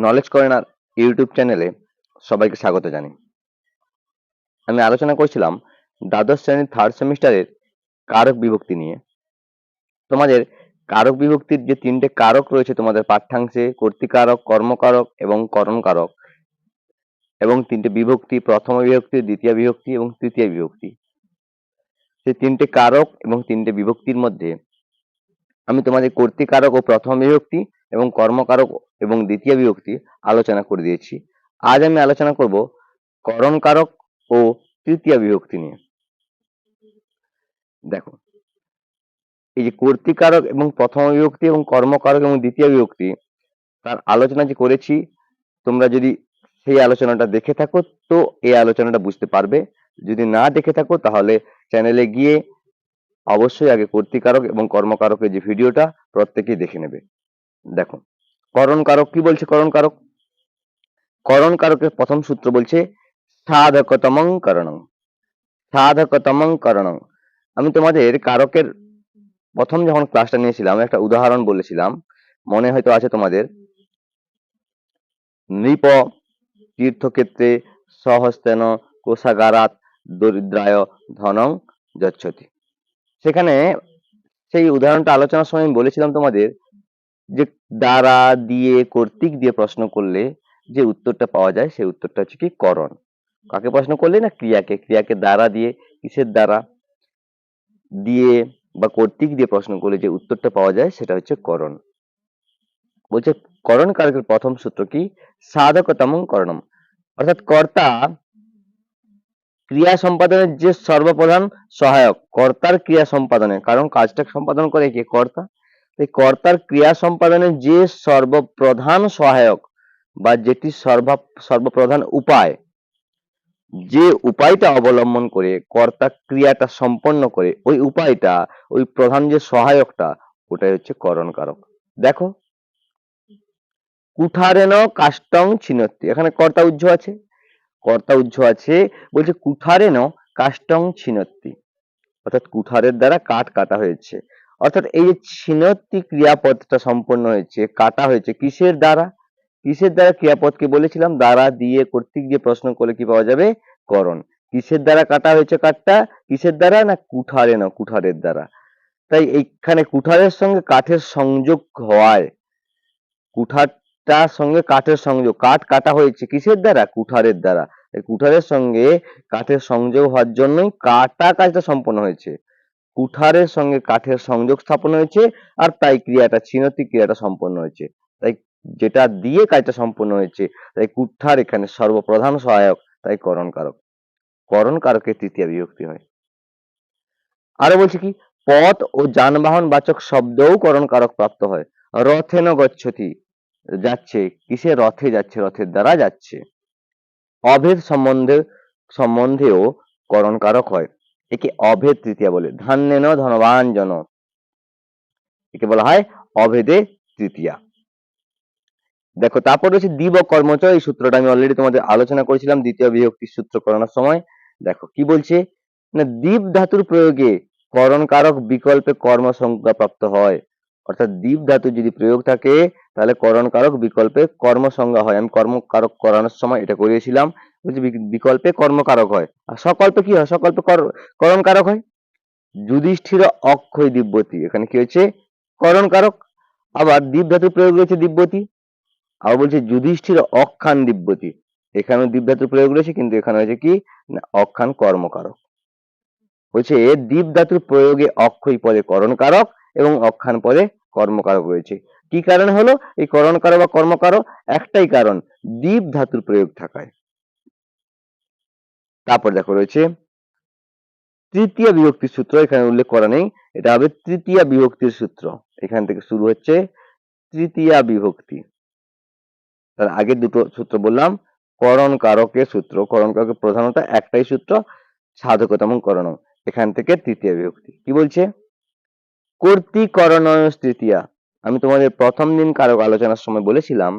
Knowledge corner YouTube চ্যানেলে সবাইকে স্বাগত জানাই। আমি আলোচনা করছিলাম দ্বাদশ শ্রেণীর থার্ড সেমিস্টারের কারক বিভক্তি নিয়ে। তোমাদের কারক বিভক্তির যে তিনটে কারক রয়েছে তোমাদের পাঠ্যাংশে, কর্তৃকারক, কর্মকারক এবং করণকারক, এবং তিনটে বিভক্তি, প্রথম বিভক্তি, দ্বিতীয় বিভক্তি এবং তৃতীয় বিভক্তি। সেই তিনটে কারক এবং তিনটে বিভক্তির মধ্যে আমি তোমাদের কর্তৃকারক ও প্রথম বিভক্তি এবং কর্মকারক এবং দ্বিতীয় বিভক্তি আলোচনা করে দিয়েছি। আজ আমি আলোচনা করব করণকারক ও তৃতীয় বিভক্তি নিয়ে। দেখো, এই যে কর্তৃকারক এবং প্রথম বিভক্তি এবং কর্মকারক এবং দ্বিতীয় বিভক্তি, তার আলোচনা যে করেছি, তোমরা যদি সেই আলোচনাটা দেখে থাকো তো এই আলোচনাটা বুঝতে পারবে। যদি না দেখে থাকো তাহলে চ্যানেলে গিয়ে অবশ্যই আগে কর্তৃকারক এবং কর্মকারকের যে ভিডিওটা প্রত্যেকেই দেখে নেবে। দেখো, করণকারক কি বলছে? করণকারকের প্রথম সূত্র বলছে সাধকতমং করণং। সাধকতমং করণং। আমি তোমাদের কারকের প্রথম যখন ক্লাসটা নিয়েছিলাম একটা উদাহরণ বলেছিলাম, মনে হয়তো আছে তোমাদের। নৃপ তীর্থক্ষেত্রে সহস্তেন কোষাগারাত দরিদ্রায় ধনং যচ্ছতি। সেখানে সেই উদাহরণটা আলোচনার সময় আমি বলেছিলাম তোমাদের যে দ্বারা দিয়ে কর্তৃক দিয়ে প্রশ্ন করলে যে উত্তরটা পাওয়া যায় সেই উত্তরটা হচ্ছে কি করণ। কাকে প্রশ্ন করলে? না ক্রিয়াকে। ক্রিয়াকে দ্বারা দিয়ে, কিসের দ্বারা দিয়ে বা কর্তৃক দিয়ে প্রশ্ন করলে যে উত্তরটা পাওয়া যায় সেটা হচ্ছে করণ। বলছে করণ কারকের প্রথম সূত্র কি? সাধকতমং করণম। অর্থাৎ কর্তা ক্রিয়া সম্পাদনের যে সর্বপ্রধান সহায়ক, কর্তার ক্রিয়া সম্পাদনে, কারণ কাজটা সম্পাদন করে কে? কর্তা। এই কর্তার ক্রিয়া সম্পাদনের যে সর্বপ্রধান সহায়ক বা যেটি সর্বপ্রধান উপায়, যে উপায়টা অবলম্বন করে কর্তা ক্রিয়াটা সম্পন্ন করে, ওই উপায়টা, ওই প্রধান যে সহায়কটা, ওটাই হচ্ছে করণ কারক। দেখো, কুঠারেন কাষ্টং ছিনত্তি, এখানে কর্তা উহ্য আছে, কর্তা উহ্য আছে, বলছে কুঠারেন কাষ্টং ছিনত্তি, অর্থাৎ কুঠারের দ্বারা কাঠ কাটা হয়েছে। অর্থাৎ এই যে ছিনত্তি ক্রিয়াপদটা সম্পন্ন হয়েছে, কাটা হয়েছে কিসের দ্বারা? কিসের দ্বারা ক্রিয়াপদকে বলেছিলাম? দ্বারা দিয়ে কর্তৃক দিয়ে প্রশ্ন করলে কি পাওয়া যাবে? করণ। কিসের দ্বারা কাটা হয়েছে কাঠটা? কিসের দ্বারা? না কুঠারেন, কুঠারের দ্বারা। তাই এইখানে কুঠারের সঙ্গে কাঠের সংযোগ হওয়ায়, কুঠারটার সঙ্গে কাঠের সংযোগ, কাঠ কাটা হয়েছে কিসের দ্বারা? কুঠারের দ্বারা। এই কুঠারের সঙ্গে কাঠের সংযোগ হওয়ার জন্যই কাটা কাজটা সম্পন্ন হয়েছে। কুঠারের সঙ্গে কাঠের সংযোগ স্থাপন হয়েছে, আর তাই ক্রিয়াটা ছিনতি ক্রিয়াটা সম্পন্ন হয়েছে। তাই যেটা দিয়ে কাজটা সম্পন্ন হয়েছে, তাই কুঠার এখানে সর্বপ্রধান সহায়ক, তাই করণ কারক। করণ কারকের তৃতীয় বিভক্তি হয়। আরো বলছে কি? পথ ও যানবাহন বাচক শব্দও করণ কারক প্রাপ্ত হয়। রথেন গচ্ছতি, যাচ্ছে কিসে? রথে যাচ্ছে, রথের দ্বারা যাচ্ছে। অভেদ সম্বন্ধেও করণ কারক হয়, একে অভেদ তৃতীয়া বলে। ধান্যেন ধনবান জন, একে বলা হয় অভেদে তৃতীয়া। দেখো, তারপর রয়েছে দিব কর্মচ। এই সূত্রটা আমি অলরেডি তোমাদের আলোচনা করেছিলাম দ্বিতীয় বিভক্তির সূত্র করানোর সময়। দেখো কি বলছে, না দীপ ধাতুর প্রয়োগে করণ কারক বিকল্পে কর্ম সংজ্ঞা প্রাপ্ত হয়। অর্থাৎ দীপ ধাতু যদি প্রয়োগ থাকে তাহলে করণ কারক বিকল্পে কর্ম সংজ্ঞা হয়। আমি কর্ম কারক করানোর সময় এটা করিয়েছিলাম। বিকল্পে কর্মকারক হয়। আর সকল্পে কি হয়? সকল্পে করণ কারক হয়। যুধিষ্ঠির অক্ষয় দিব্যতি, এখানে কি হয়েছে? করণ কারক। আবার দীপ ধাতু প্রয়োগ রয়েছে দিব্যতি, আবার বলছে যুধিষ্ঠির অক্ষান দিব্যতি, এখানেও দীপ ধাতুর প্রয়োগ রয়েছে, কিন্তু এখানে হয়েছে কি? না অক্ষান কর্মকারক। বলছে দীপ ধাতুর প্রয়োগে অক্ষয় পদে করণ কারক এবং অক্ষান পদে কর্মকারক রয়েছে। কি কারণ হলো এই করণ কারক বা কর্মকারক? একটাই কারণ, দীপ ধাতুর প্রয়োগ থাকায়। তারপর দেখো রয়েছে তৃতীয় বিভক্তির সূত্র, এখানে উল্লেখ করা নেই, এটা হবে তৃতীয় বিভক্তির সূত্র। এখান থেকে শুরু হচ্ছে তৃতীয় বিভক্তি। তার আগের দুটো সূত্র বললাম করণ কারকের সূত্র। করণ কারকের প্রধানত একটাই সূত্র, সাধকতমং করণম। এখান থেকে তৃতীয় বিভক্তি। কি বলছে? কর্তৃকরণয় তৃতীয়া। আমি তোমাদের প্রথম দিন কারক আলোচনার সময় বলেছিলাম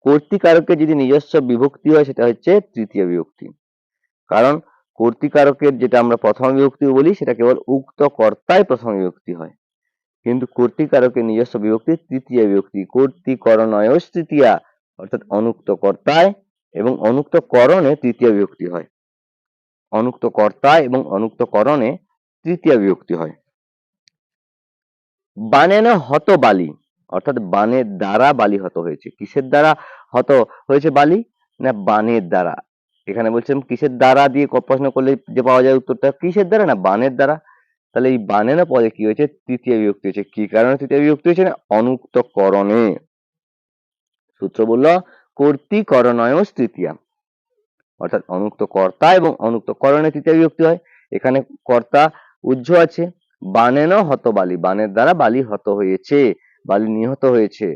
কর্তৃকারকের যদি নিজস্ব বিভক্তি হয় সেটা হচ্ছে তৃতীয় বিভক্তি। কারণ কর্তৃকারকের যেটা আমরা প্রথম বিভক্তি বলি সেটা কেবল উক্ত কর্তায় প্রথম বিভক্তি হয়। কিন্তু কর্তৃকারকের নিজস্ব বিভক্তি তৃতীয়া বিভক্তি, কর্তৃকরণয়স তৃতীয়া, অর্থাৎ অনুক্ত কর্তায় এবং অনুক্ত করণে তৃতীয় বিভক্তি হয়। অনুক্ত কর্তায় এবং অনুক্ত করণে তৃতীয় বিভক্তি হয়। বানেন হত বালি, অর্থাৎ বানের দ্বারা বালি হত হয়েছে। কিসের দ্বারা হত হয়েছে বালি? না বানের দ্বারা। এখানে বলছেন কিসের দ্বারা দিয়ে প্রশ্ন করলে যে পাওয়া যায় উত্তরটা, কিসের দ্বারা? না বানের দ্বারা। তাহলে এই বানেন পদে কি হয়েছে? তৃতীয় বিভক্তি হয়েছে। কি কারণে তৃতীয় বিভক্তি হয়েছে? না অনুক্ত করণে। সূত্র বলল কর্তৃকরণয়স তৃতীয়া, অর্থাৎ অনুক্ত কর্তা এবং অনুক্ত করণে তৃতীয় বিভক্তি হয়। এখানে কর্তা উজ্জ আছে, বানেন হত বালি, বানের দ্বারা বালি হত হয়েছে, বালি নিহত হয়েছে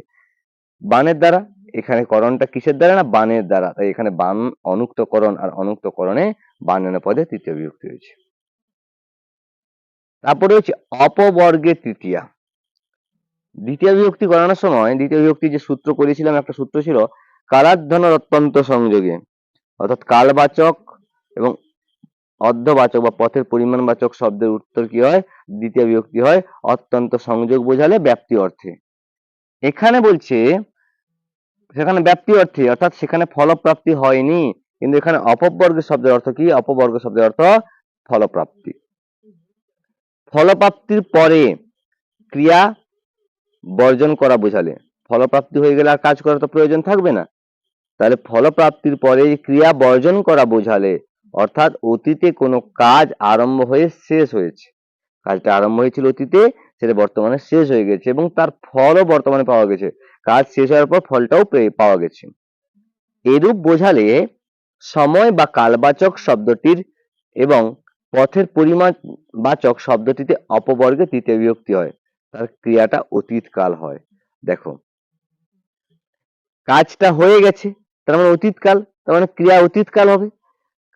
বানের দ্বারা। এখানে করণটা কিসের দ্বারা? না বানের দ্বারা। তাই এখানে বান অনুক্ত করণ আর অনুক্ত করণে বানেন পদে তৃতীয় বিভক্তি হয়েছে। তারপরে হচ্ছে অপবর্গে তৃতীয়া। দ্বিতীয় বিভক্তি করানোর সময় দ্বিতীয় বিভক্তি যে সূত্র করেছিলাম, একটা সূত্র ছিল কালাধ্বন অত্যন্ত সংযোগে, অর্থাৎ কালবাচক এবং অর্ধবাচক বা পথের পরিমাণবাচক শব্দের উত্তর কি হয়? দ্বিতীয় বিভক্তি হয় অত্যন্ত সংযোগ বোঝালে ব্যাপ্তি অর্থে। এখানে বলছে সেখানে ব্যাপ্তি অর্থে, অর্থাৎ সেখানে ফলপ্রাপ্তি হয়নি, কিন্তু এখানে অপবর্গের শব্দের অর্থ কি? অপবর্গ শব্দের অর্থ ফলপ্রাপ্তি। ফলপ্রাপ্তির পরে ক্রিয়া বর্জন করা বোঝালে, ফলপ্রাপ্তি হয়ে গেলে আর কাজ করার তো প্রয়োজন থাকবে না। তাহলে ফলপ্রাপ্তির পরে ক্রিয়া বর্জন করা বোঝালে, অর্থাৎ অতীতে কোনো কাজ আরম্ভ হয়ে শেষ হয়েছে, কাজটা আরম্ভ হয়েছিল অতীতে, সেটা বর্তমানে শেষ হয়ে গেছে এবং তার ফলও বর্তমানে পাওয়া গেছে, কাজ শেষ হওয়ার পর ফলটাও পাওয়া গেছে। এরূপ বোঝালে সময় বা কালবাচক শব্দটির এবং পথের পরিমাণ বাচক শব্দটিতে অপবর্গে তৃতীয় বিভক্তি হয়, তার ক্রিয়াটা অতীত কাল হয়। দেখো কাজটা হয়ে গেছে, তার মানে অতীতকাল, তার মানে ক্রিয়া অতীতকাল হবে।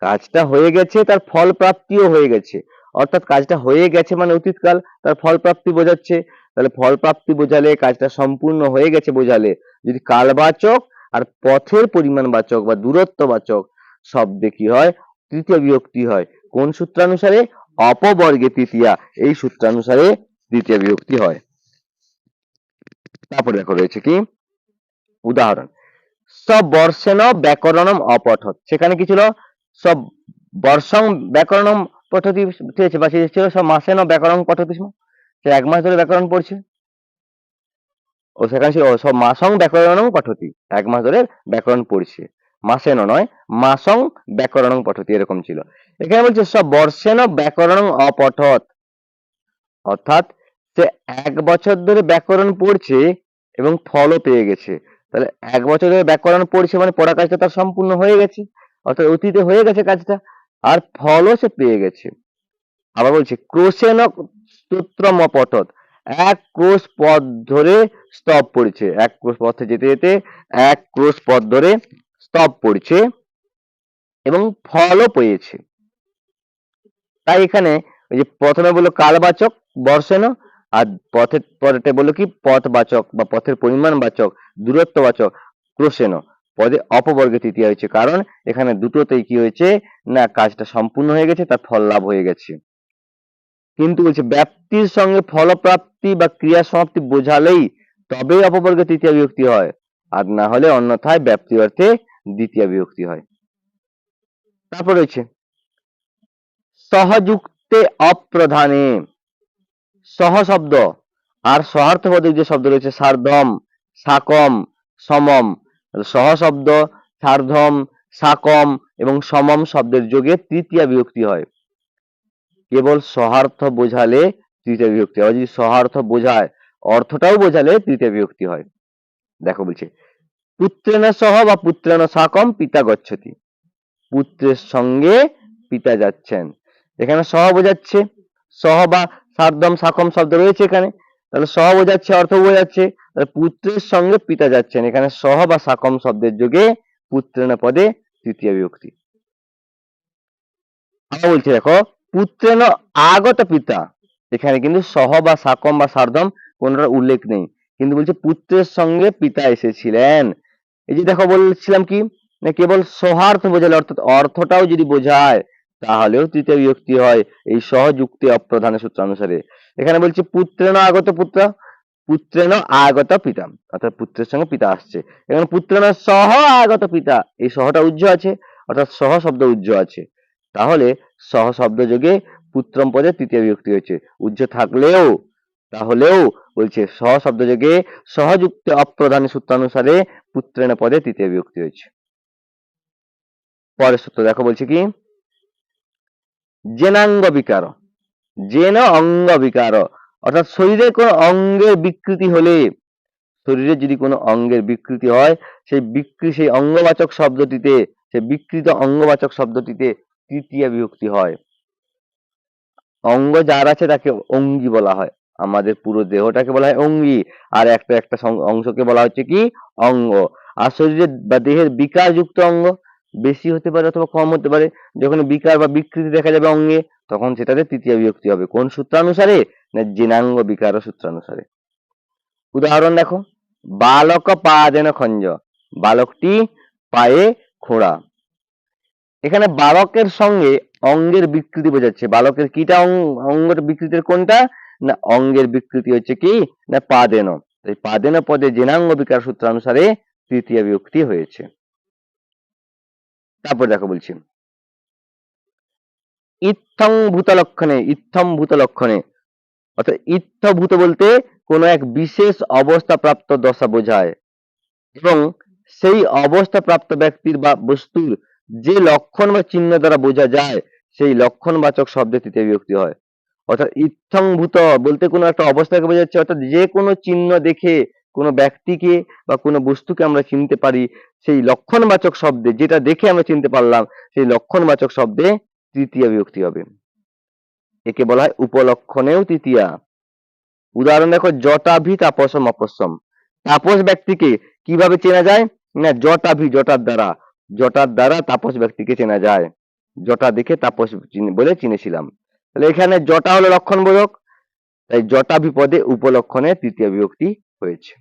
কাজটা হয়ে গেছে, তার ফল প্রাপ্তিও হয়ে গেছে, অর্থাৎ কাজটা হয়ে গেছে মানে অতীতকাল, তার ফল প্রাপ্তি বোঝাচ্ছে। তাহলে ফল প্রাপ্তি বোঝালে, কাজটা সম্পূর্ণ হয়ে গেছে বোঝালে যদি কালবাচক আর পথের পরিমাণবাচক বা দূরত্ববাচক শব্দে কি হয়? তৃতীয় বিভক্তি হয়। কোন সূত্রানুসারে? অপবর্গে তৃতীয়া, এই সূত্রানুসারে তৃতীয় বিভক্তি হয়। তারপরে দেখো রয়েছে কি উদাহরণ, সবর্ষেণ ব্যাকরণম অপঠৎ। সেখানে কি ছিল? সব বর্ষং ব্যাকরণম পঠতি ঠিক বা ছিল সব মাসেন ব্যাকরণ পঠতি, সে এক মাস ধরে ব্যাকরণ পড়ছে। ও সেখানে ছিল সব মাসং ব্যাকরণং পঠতি, এক মাস ধরে ব্যাকরণ পড়ছে, মাসেন নয়, মাসং ব্যাকরণং পঠতি, এরকম ছিল। এখানে বলছে সব বর্ষেণ ব্যাকরণং অপঠৎ, অর্থাৎ সে এক বছর ধরে ব্যাকরণ পড়ছে এবং ফলও পেয়ে গেছে। তাহলে এক বছর ধরে ব্যাকরণ পড়ছে মানে পড়া কাজটা তার সম্পূর্ণ হয়ে গেছে, অর্থাৎ অতীতে হয়ে গেছে কাজটা, আর ফলও সে পেয়ে গেছে। আবার বলছে ক্রোশেন স্তোত্রম অপঠৎ, এক ক্রোশ পথ ধরে স্তব পড়ছে, এক ক্রোশ পথে যেতে যেতে এক ক্রোশ পথ ধরে স্তব পড়ছে এবং ফলও পেয়েছে। তাই এখানে ওই যে প্রথমে বললো কালবাচক বর্ষেন, আর পথের পরেতে বললো কি পথবাচক বা পথের পরিমাণবাচক দূরত্ববাচক ক্রোশেন পদে অপবর্গে তৃতীয়া হয়েছে, কারণ এখানে দুটোতেই কি হয়েছে? না কাজটা সম্পূর্ণ হয়ে গেছে, তার ফল লাভ হয়ে গেছে। কিন্তু বলছে ব্যাপ্তির সঙ্গে ফলপ্রাপ্তি বা ক্রিয়া সমাপ্তি বোঝালেই তবেই অপবর্গে তৃতীয় বিভক্তি হয়, আর না হলে অন্যথায় ব্যাপ্তি অর্থে দ্বিতীয় বিভক্তি হয়। তারপর রয়েছে সহযুক্তে অপ্রধানে, সহ শব্দ আর সহার্থবোধক যে শব্দ রয়েছে সার্ধম, সাকম, সমম, সহ শব্দ, সার্ধম, সাকম এবং সমম শব্দের যোগে তৃতীয় বিভক্তি হয়। কেবল সহার্থ বোঝালে তৃতীয় বিভক্তি হয়, যদি সহার্থ বোঝায় অর্থটাও বোঝালে তৃতীয় বিভক্তি হয়। দেখো বলছে পুত্রেণ সহ বা পুত্রেণ সাকম পিতা গচ্ছতি, পুত্রের সঙ্গে পিতা যাচ্ছেন। এখানে সহ বোঝাচ্ছে, সহ বা সার্ধম সাকম শব্দ রয়েছে এখানে, তাহলে সহ বোঝাচ্ছে, অর্থ বোঝাচ্ছে, পুত্রের সঙ্গে পিতা যাচ্ছেন, এখানে সহ বা সাকম শব্দের যোগে পুত্রেণ পদে তৃতীয় বিভক্তি। আবার বলছে দেখো পুত্রেণ আগত পিতা, এখানে কিন্তু সহ বা সাকম বা সার্ধম কোনটার উল্লেখ নেই, কিন্তু বলছে পুত্রের সঙ্গে পিতা এসেছিলেন। এই যে দেখো বলছিলাম কি না কেবল সহার্থ বোঝালে, অর্থাৎ অর্থটাও যদি বোঝায় তাহলেও তৃতীয় বিভক্তি হয় এই সহযুক্তি অপ্রধানের সূত্রানুসারে। এখানে বলছে পুত্রেণ আগত পুত্র, পুত্রেণ আগত পিতা, অর্থাৎ পুত্রের সঙ্গে পিতা আসছে। এখানে পুত্রেণ সহ আগত পিতা, এই সহটা উজ্জ আছে, অর্থাৎ সহ শব্দ উজ্জ আছে। তাহলে সহ শব্দ যোগে পুত্রম পদে তৃতীয় বিভক্তি হয়েছে। উজ্জ থাকলেও তাহলেও বলছে সহ শব্দ যোগে সহযুক্ত অপ্রধান সূত্রানুসারে পুত্রেণ পদে তৃতীয় বিভক্তি হয়েছে। পরের সূত্র দেখো, বলছে কি জেনাঙ্গ বিকার, জেন অঙ্গ বিকার, অর্থাৎ শরীরের কোন অঙ্গের বিকৃতি হলে, শরীরে যদি কোনো অঙ্গের বিকৃতি হয়, সেই অঙ্গবাচক শব্দটিতে, সেই বিকৃত অঙ্গবাচক শব্দটিতে তৃতীয় বিভক্তি হয়। অঙ্গ যার আছে তাকে অঙ্গি বলা হয়, আমাদের পুরো দেহটাকে বলা হয় অঙ্গি, আর একটা একটা অংশকে বলা হচ্ছে কি অঙ্গ। আর শরীরের বা দেহের বিকারযুক্ত অঙ্গ বেশি হতে পারে অথবা কম হতে পারে, যখন বিকার বা বিকৃতি দেখা যাবে অঙ্গে, তখন সেটাতে তৃতীয় বিভক্তি হবে। কোন সূত্রানুসারে? না জেনাঙ্গ বিকার সূত্রানুসারে। উদাহরণ দেখো, বালক পাদেন খঞ্জ, বালকটি পায়ে খোঁড়া। এখানে বালকের সঙ্গে অঙ্গের বিকৃতি বোঝাচ্ছে। বালকের কিটা অঙ্গের বিকৃতির কোনটা? না অঙ্গের বিকৃতি হচ্ছে কি না পাদেন। এই পাদেন পদে জেনাঙ্গ বিকার সূত্রানুসারে তৃতীয় বিভক্তি হয়েছে। তারপর দেখো, বলছি ইত্থং ভূত লক্ষণে, ইত্থম ভূত লক্ষণে, অর্থাৎ ইত্থভূত বলতে কোন এক বিশেষ অবস্থা প্রাপ্ত দশা বোঝায়, এবং সেই অবস্থা প্রাপ্ত ব্যক্তির বা বস্তুর যে লক্ষণ বা চিহ্ন দ্বারা বোঝা যায়, সেই লক্ষণবাচক শব্দে তৃতীয় বিভক্তি হয়। অর্থাৎ ইত্থংভূত বলতে কোনো একটা অবস্থাকে বোঝাচ্ছে, অর্থাৎ যে কোনো চিহ্ন দেখে কোনো ব্যক্তিকে বা কোনো বস্তুকে আমরা চিনতে পারি, সেই লক্ষণবাচক শব্দে, যেটা দেখে আমরা চিনতে পারলাম, সেই লক্ষণবাচক শব্দে তৃতীয় বিভক্তি হবে। একে বলা হয় উপলক্ষণেও তৃতীয়া। উদাহরণ দেখো, জটাভি তাপসম অপসম, তাপস ব্যক্তিকে কিভাবে চেনা যায়? না জটাভি, জটার দ্বারা, জটার দ্বারা তাপস ব্যক্তিকে চেনা যায়। জটা দেখে তাপস বলে চিনেছিলাম। তাহলে এখানে জটা হলো লক্ষণবোধক, তাই জটাভি পদে উপলক্ষণে তৃতীয় বিভক্তি হয়েছে।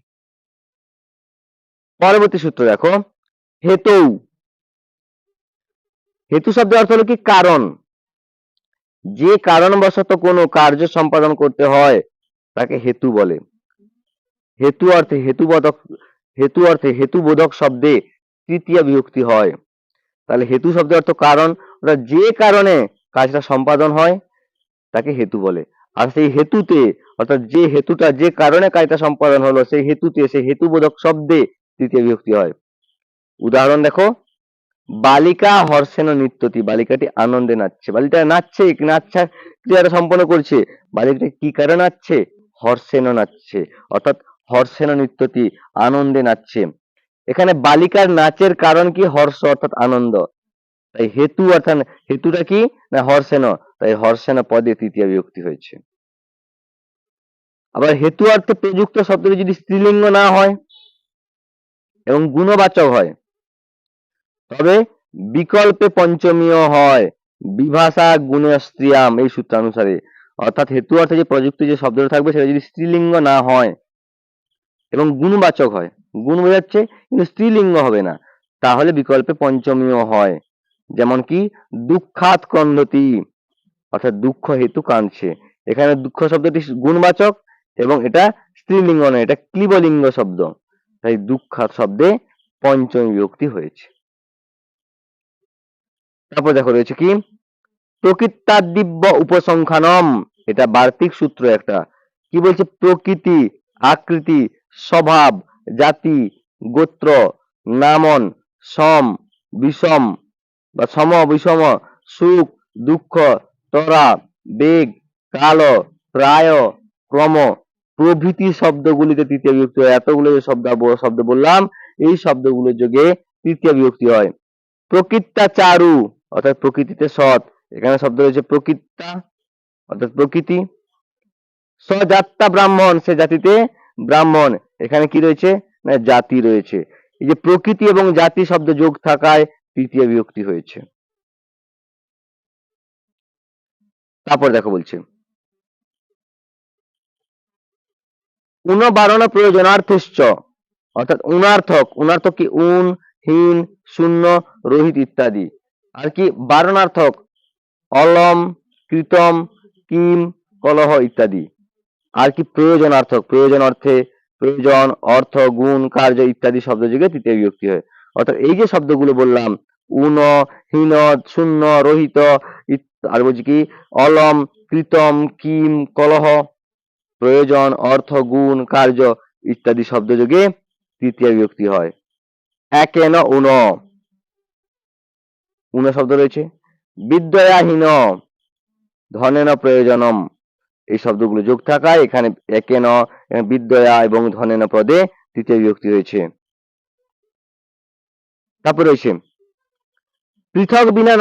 পরবর্তী সূত্র দেখো, হেতু, হেতু শব্দের অর্থ হলো কি কারণ। যে কারণবশত কোনো কার্য সম্পাদন করতে হয় তাকে হেতু বলে। হেতু অর্থে হেতুবোধক, হেতু অর্থে হেতুবোধক শব্দে তৃতীয় বিভক্তি হয়। তাহলে হেতু শব্দের অর্থ কারণ, অর্থাৎ যে কারণে কাজটা সম্পাদন হয় তাকে হেতু বলে। আর সেই হেতুতে, অর্থাৎ যে হেতুটা, যে কারণে কাজটা সম্পাদন হলো, সেই হেতুতে, সেই হেতুবোধক শব্দে তৃতীয় বিভক্তি হয়। উদাহরণ দেখো, বালিকা হর্ষেন নৃত্যতি, বালিকাটি আনন্দে নাচছে। বালিকা নাচছে, নাচছে ক্রিয়াটা সম্পন্ন করছে। বালিকাটি কি কারণে নাচছে? হর্ষেন নাচছে, অর্থাৎ হর্ষেন নৃত্যতি, আনন্দে নাচছে। এখানে বালিকার নাচের কারণ কি? হর্ষ, অর্থাৎ আনন্দ। তাই হেতু অর্থাৎ হেতুটা কি না হর্ষেন, তাই হর্ষেন পদে তৃতীয় বিভক্তি হয়েছে। আবার হেতু অর্থে প্রযুক্ত শব্দটি যদি স্ত্রীলিঙ্গ না হয় এবং গুণবাচক হয়, তবে বিকল্পে পঞ্চমীয় হয়, বিভাষা গুণে স্ত্রিয়াম, এই সূত্রানুসারে। অর্থাৎ হেতু অর্থে যে প্রযুক্ত যে শব্দটা থাকবে সেটা যদি স্ত্রীলিঙ্গ না হয় এবং গুণবাচক হয়, গুণ বোঝাচ্ছে কিন্তু স্ত্রীলিঙ্গ হবে না, তাহলে বিকল্পে পঞ্চমীয় হয়। যেমন কি দুঃখাত ক্রন্দতি, অর্থাৎ দুঃখ হেতু কাঁদছে। এখানে দুঃখ শব্দটি গুণবাচক এবং এটা স্ত্রীলিঙ্গ নয়, এটা ক্লীবলিঙ্গ শব্দ, তাই দুঃখাত শব্দে পঞ্চমী বিভক্তি হয়েছে। তারপর দেখো রয়েছে কি প্রকৃতাদিব্য উপসংখ্যানম, এটা বার্তিক সূত্র একটা। কি বলছে? প্রকৃতি, আকৃতি, স্বভাব, জাতি, গোত্র, নামন, সম, বিষম বা সম বিষম, সুখ দুঃখ, তরা, বেগ, কাল, প্রায়, ক্রম প্রভৃতি শব্দগুলিতে তৃতীয় বিভক্তি হয়। এতগুলো যে শব্দ বললাম, এই শব্দগুলোর যোগে তৃতীয় বিভক্তি হয়। প্রকৃতা চারু, অর্থাৎ প্রকৃতিতে সৎ, এখানে শব্দ রয়েছে প্রকৃতা, অর্থাৎ প্রকৃতি। সজাত্যা ব্রাহ্মণ, সে জাতিতে ব্রাহ্মণ, এখানে কি রয়েছে না জাতি রয়েছে। এই যে প্রকৃতি এবং জাতি শব্দ যোগ থাকায় তৃতীয় বিভক্তি হয়েছে। তারপর দেখো, বলছে উনবারণ প্রয়োজনার্থশ্চ, অর্থাৎ উনার্থক, উনার্থক কি উন, হীন, শূন্য, রহিত ইত্যাদি। আর কি বারণার্থক অলম, কৃতম, কিম, কলহ ইত্যাদি। আর কি প্রয়োজনার্থক, প্রয়োজন অর্থে, প্রয়োজন, অর্থ, গুণ, কার্য ইত্যাদি শব্দ যোগে তৃতীয় বিভক্তি হয়। অর্থাৎ এই যে শব্দগুলো বললাম, উন, হীন, শূন্য, রহিত, আর বলছি কি অলম, কৃতম, কিম, কলহ, প্রয়োজন, অর্থ, গুণ, কার্য ইত্যাদি শব্দ যোগে তৃতীয় বিভক্তি হয়। একেন উন, উন শব্দ রয়েছে। বিদ্যয়াহীন, ধনেন প্রয়োজনম, এই শব্দগুলো যোগ থাকায় এখানে একেন, বিদ্যয়া এবং ধনেন পদে তৃতীয় বিভক্তি হয়েছে। তারপর রয়েছে পৃথক বিনা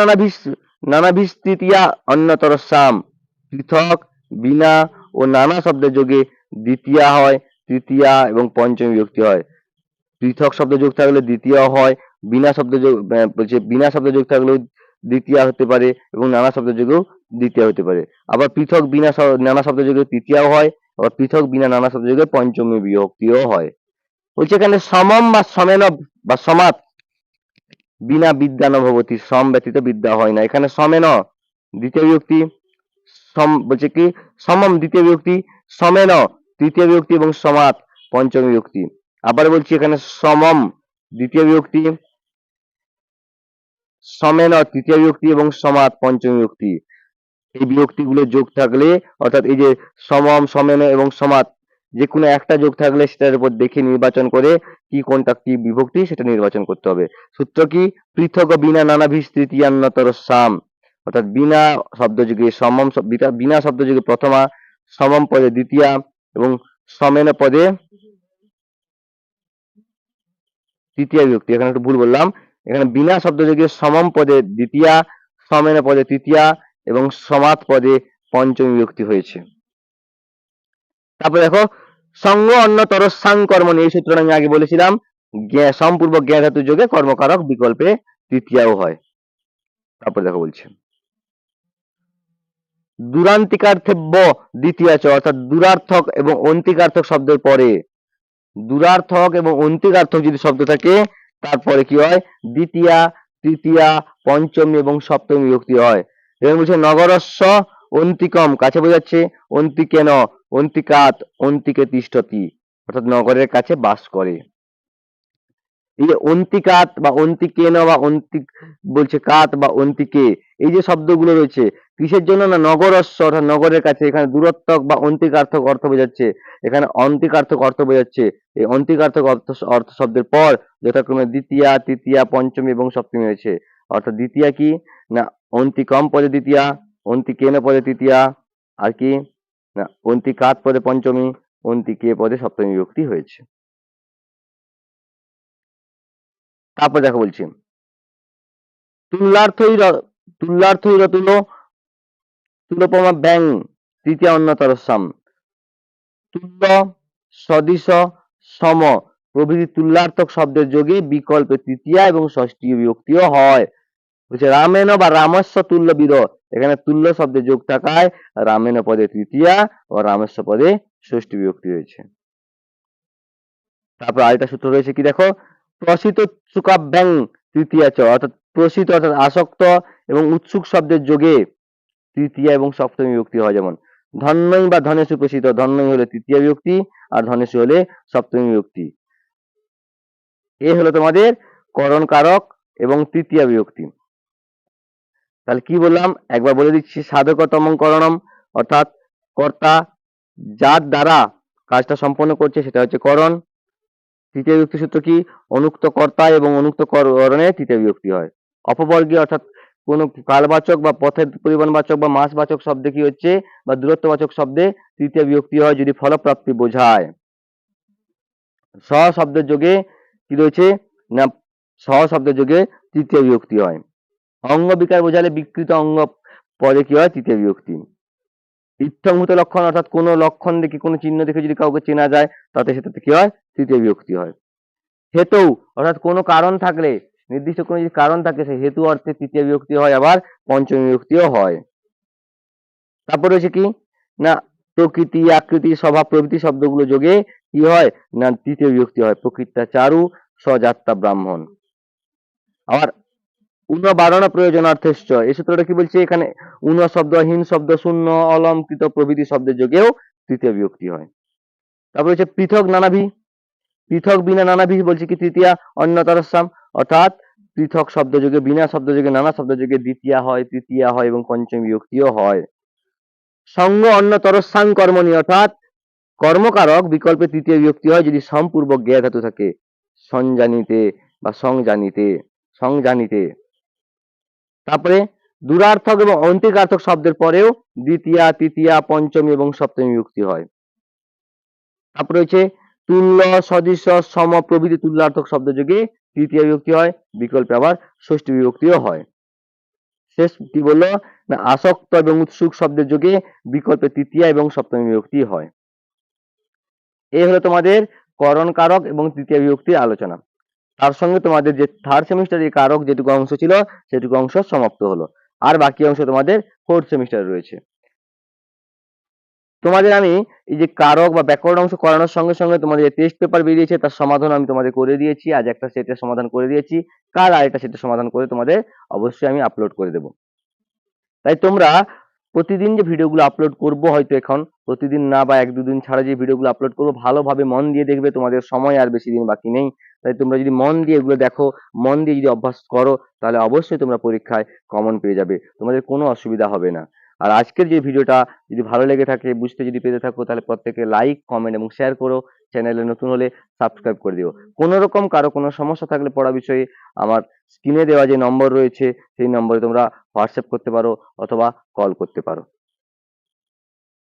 নানাভিস তৃতীয়া অন্যতরস্যাম, পৃথক, বিনা ও নানা শব্দের যোগে দ্বিতীয়া হয়, তৃতীয়া এবং পঞ্চমী বিভক্তি হয়। পৃথক শব্দ যোগ থাকলে দ্বিতীয় হয়, বিনা শব্দ যোগ বলছে বিনা শব্দ যোগ থাকলেও দ্বিতীয় হতে পারে এবং নানা শব্দ যোগেও দ্বিতীয় হতে পারে। আবার পৃথক বিনা নানা শব্দ যোগে তৃতীয়াও হয়, আবার পৃথক বিনা নানা শব্দ যোগে পঞ্চমী বিভক্তিও হয়। বলছে এখানে সমম বা সমেন বা সমাত বিনা বিদ্যা নভবতী, সম ব্যতীত বিদ্যা হয় না। এখানে সমেন দ্বিতীয় বিভক্তি, বলছে কি সমম দ্বিতীয় বিভক্তি, সমেন তৃতীয় বিভক্তি এবং সমাত পঞ্চমী বিভক্তি। আবার বলছি এখানে সমম দ্বিতীয় বিভক্তি, সমেন তৃতীয় বিভক্তি এবং সমাত পঞ্চমী বিভক্তি। এই বিভক্তিগুলো যোগ থাকলে অর্থাৎ এই যে সমম, সমেন এবং সমাত যে কোনো একটা যোগ থাকলে সেটার উপর দেখে নির্বাচন করে কি কোনটা কি বিভক্তি সেটা নির্বাচন করতে হবে। সূত্র কি পৃথক বিনা নানাভিস তৃতীয়ান্নতরস্যাম, অর্থাৎ বিনা শব্দ যুগে সমম, বিনা শব্দ যুগে প্রথমা, সমম পদে দ্বিতীয়া এবং সমেন পদে তৃতীয় বিভক্তি। এখানে একটু ভুল বললাম, এখানে বিনা শব্দ যুগে সমম পদে দ্বিতীয়া, সমেন পদে তৃতীয়া এবং সমাত পদে পঞ্চমী বিভক্তি হয়েছে। তারপর দেখো সঙ্গ অন্যতর সাং কর্মণি, এই সূত্রটা আমি আগে বলেছিলাম, সম্পূর্বক জ্ঞা ধাতু যোগে কর্মকারক বিকল্পে তৃতীয়াও হয়। তারপর দেখো বলছে দূরান্তিকার্থেব্য দ্বিতীয়া চ, অর্থাৎ দূরার্থক এবং অন্তিকার্থক শব্দের পরে, দূরার্থক এবং অন্তিকার্থক যদি শব্দ থাকে তারপরে কি হয় দ্বিতীয়া, তৃতীয়া, পঞ্চমী এবং সপ্তমী বিভক্তি হয়। এবং বলছে নগরস্য অন্তিকম, কাছে বোঝাচ্ছে, অন্তিকেন, অন্তিকাত, অন্তিকে তিষ্ঠতি, অর্থাৎ নগরের কাছে বাস করে। এই যে অন্তিকাত বা অন্তিকেন বা অন্তিক বলছে কাত বা অন্তিকে, এই যে শব্দগুলো রয়েছে কিসের জন্য না নগরস্য, অর্থাৎ নগরের কাছে। এখানে দূরত্বক বা অন্তিকার্থক অর্থ বোঝাচ্ছে, এখানে অন্তিকার্থক অর্থ বোঝাচ্ছে। এই অন্তিকার্থক অর্থ শব্দের পর যথাক্রমে দ্বিতীয়া, তৃতীয়া, পঞ্চমী এবং সপ্তমী হয়েছে। অর্থাৎ দ্বিতীয়া কি না অন্তিকম পদে দ্বিতীয়া, অন্তিকেন পদে তৃতীয়া, আর কি না অন্তিকাত পদে পঞ্চমী, অন্তিকে পদে সপ্তমী বিভক্তি হয়েছে। তারপর দেখো বলছি তুল্যার্থই রতুল তুলোপমা ব্যাং তৃতীয় অন্যতরস্যাম, তুল্য, সদৃশ, সম প্রভৃতি তুল্যার্থক শব্দের যোগে বিকল্পে তৃতীয়া এবং ষষ্ঠী বিভক্তিও হয়। বলছে রামেন বা রামস্য তুল্য বিদ, এখানে তুল্য শব্দের যোগ থাকায় রামেন পদে তৃতীয়া ও রামস্য পদে ষষ্ঠী বিভক্তি হয়েছে। তারপর আরেকটা সূত্র রয়েছে কি দেখো প্রসিত সুকাভ্যাং তৃতীয়া চ, অর্থাৎ প্রসিত অর্থাৎ আসক্ত এবং উৎসুক শব্দের যোগে তৃতীয়া এবং সপ্তমী বিভক্তি হয়। যেমন ধন্যই বা ধনেশু প্রসিত, ধন্যই হলে তৃতীয় বিভক্তি আর ধনেশু হলে সপ্তমী বিভক্তি। এ হলো তোমাদের করণ কারক এবং তৃতীয় বিভক্তি। তাহলে কি বললাম একবার বলে দিচ্ছি, সাধকতম করণম, অর্থাৎ কর্তা যার দ্বারা কাজটা সম্পন্ন করছে সেটা হচ্ছে করণ। তৃতীয় বিভক্তি সূত্র কি অনুক্ত কর্তা এবং অনুক্ত করণে তৃতীয় বিভক্তি হয়। অপবর্গীয় অর্থাৎ কোন কালবাচক বা পথের পরিবহনবাচক বা মাসবাচক শব্দে কি হচ্ছে বা দূরত্ববাচক শব্দে তৃতীয় বিভক্তি হয় যদি ফলপ্রাপ্তি বোঝায়। স শব্দের যোগে কি রয়েছে না স শব্দের যোগে তৃতীয় বিভক্তি হয়। অঙ্গ বিকার বোঝালে বিকৃত অঙ্গ পদে কি হয় তৃতীয় বিভক্তি। ইত্থংভূত লক্ষণ অর্থাৎ কোন লক্ষণ দেখে কোন চিহ্ন দেখে যদি কাউকে চেনা যায় তাতে সেটাতে কি হয় তৃতীয় বিভক্তি হয়। হেতু অর্থাৎ কোনো কারণ থাকলে, নির্দিষ্ট কোনো যদি কারণ থাকে সেই হেতু অর্থে তৃতীয় বিভক্তি হয়, আবার পঞ্চমী বিভক্তিও হয়। তারপর রয়েছে কি না প্রকৃতি, আকৃতি, স্বভাব প্রভৃতি শব্দগুলো যোগে কি হয় না তৃতীয় বিভক্তি হয়। প্রকৃতা চারু সজাত্তা ব্রাহ্মণ। আবার উন বারণ প্রয়োজনার্থেশ্চ, এই সূত্রটা কি বলছে এখানে উন শব্দ, হীন শব্দ, শূন্য, অলঙ্কৃত প্রভৃতি শব্দের যোগেও তৃতীয় বিভক্তি হয়। তারপর হচ্ছে পৃথক নানাভি, পৃথক বিনা নানাভি বলছে কি তৃতীয়া অন্যতরস্যাম, অর্থাৎ পৃথক শব্দযোগে বিনা শব্দযোগে নানা শব্দযোগে দ্বিতীয়া হয়, তৃতীয়া হয় এবং পঞ্চমী বিভক্তিও হয়। সঙ্গ অন্যতরস্যাং কর্মণি, অর্থাৎ কর্মকারক বিকল্পে তৃতীয় বিভক্তি হয় যদি সম্পূর্বক জ্ঞা ধাতু থাকে, সঞ্জানিতে বা সংজানিতে। তারপরে দূরার্থক এবং অন্তিকার্থক শব্দের পরেও দ্বিতীয়া, তৃতীয়া, পঞ্চমী এবং সপ্তমী বিভক্তি হয়। তারপরে হচ্ছে তুল্য, সদৃশ, সম প্রভৃতি তুল্যার্থক শব্দযোগে তৃতীয় বিভক্তি হয়, বিকল্পে আবার ষষ্ঠী বিভক্তিও হয়। শেষ কি বললো না, আসক্ত এবং উৎসুক শব্দের যোগে বিকল্পে তৃতীয়া এবং সপ্তমী বিভক্তি হয়। এই হলো তোমাদের করণ কারক এবং তৃতীয় বিভক্তির আলোচনা। তার সঙ্গে তোমাদের যে থার্ড সেমিস্টারের কারক যেটুকু অংশ ছিল সেটুকু অংশ সমাপ্ত হলো, আর বাকি অংশ তোমাদের ফোর্থ সেমিস্টারে রয়েছে। তোমাদের আমি এই যে কারক বা ব্যাকরণ অংশ করানোর সঙ্গে সঙ্গে তোমাদের যে টেস্ট পেপার বেরিয়েছে তার সমাধান আমি তোমাদের করে দিয়েছি। আজ একটা সেটের সমাধান করে দিয়েছি, কাল আরেকটা সেটের সমাধান করে তোমাদের অবশ্যই আমি আপলোড করে দেবো। তাই তোমরা প্রতিদিন যে ভিডিওগুলো আপলোড করব, হয়তো এখন প্রতিদিন না বা এক দুদিন ছাড়া যে ভিডিওগুলো আপলোড করবো, ভালোভাবে মন দিয়ে দেখবে, তোমাদের সময় আর বেশি দিন বাকি নেই। তাই তোমরা যদি মন দিয়ে এগুলো দেখো, মন দিয়ে যদি অভ্যাস করো, তাহলে অবশ্যই তোমরা পরীক্ষায় কমন পেয়ে যাবে, তোমাদের কোনো অসুবিধা হবে না। আর আজকের যে ভিডিওটা যদি ভালো লেগে থাকে, বুঝতে যদি পেরে থাকো, তাহলে প্রত্যেকে লাইক, কমেন্ট এবং শেয়ার করো। চ্যানেলে নতুন হলে সাবস্ক্রাইব করে দিও। কোনো রকম কারো কোনো সমস্যা থাকলে পড়া বিষয়ে আমার স্ক্রিনে দেওয়া যে নম্বর রয়েছে সেই নম্বরে তোমরা হোয়াটসঅ্যাপ করতে পারো অথবা কল করতে পারো।